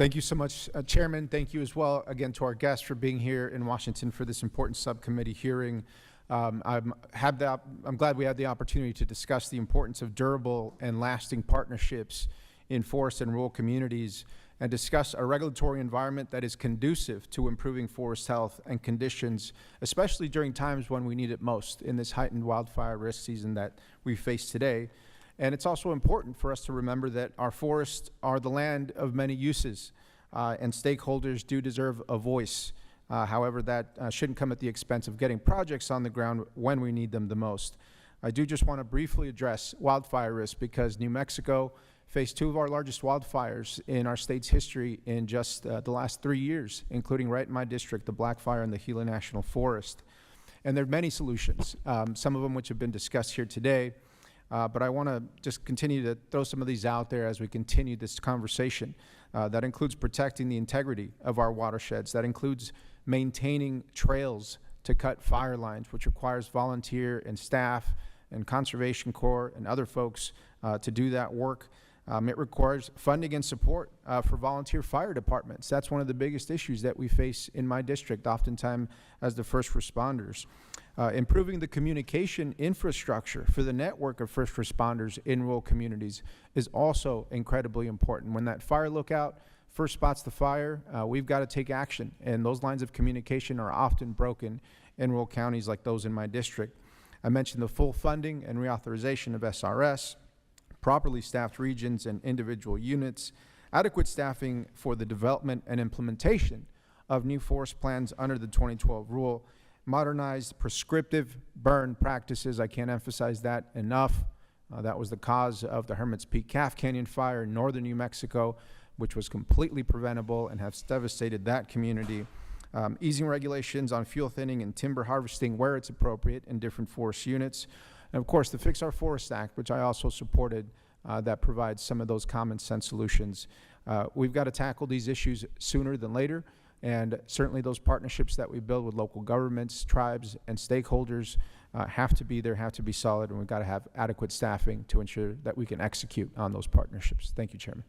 Thank you so much, Chairman. Thank you as well, again, to our guests for being here in Washington for this important subcommittee hearing. I'm glad we had the opportunity to discuss the importance of durable and lasting partnerships in forest and rural communities and discuss a regulatory environment that is conducive to improving forest health and conditions, especially during times when we need it most in this heightened wildfire risk season that we face today. And it's also important for us to remember that our forests are the land of many uses, and stakeholders do deserve a voice. However, that shouldn't come at the expense of getting projects on the ground when we need them the most. I do just want to briefly address wildfire risk because New Mexico faced two of our largest wildfires in our state's history in just the last 3 years, including right in my district, the Black Fire in the Gila National Forest. And there are many solutions, some of them which have been discussed here today. But I want to just continue to throw some of these out there as we continue this conversation. That includes protecting the integrity of our watersheds. That includes maintaining trails to cut fire lines, which requires volunteer and staff and Conservation Corps and other folks to do that work. It requires funding and support for volunteer fire departments. That's one of the biggest issues that we face in my district, oftentimes as the first responders. Improving the communication infrastructure for the network of first responders in rural communities is also incredibly important. When that fire lookout first spots the fire, we've got to take action, and those lines of communication are often broken in rural counties like those in my district. I mentioned the full funding and reauthorization of SRS, properly staffed regions and individual units, adequate staffing for the development and implementation of new forest plans under the 2012 rule, modernized prescriptive burn practices. I can't emphasize that enough. That was the cause of the Hermit's Peak Calf Canyon fire in northern New Mexico, which was completely preventable and has devastated that community. Easing regulations on fuel thinning and timber harvesting where it's appropriate in different forest units. And of course, the Fix Our Forest Act, which I also supported, that provides some of those common sense solutions. We've got to tackle these issues sooner than later. And certainly those partnerships that we build with local governments, tribes, and stakeholders have to be there, have to be solid, and we've got to have adequate staffing to ensure that we can execute on those partnerships. Thank you, Chairman.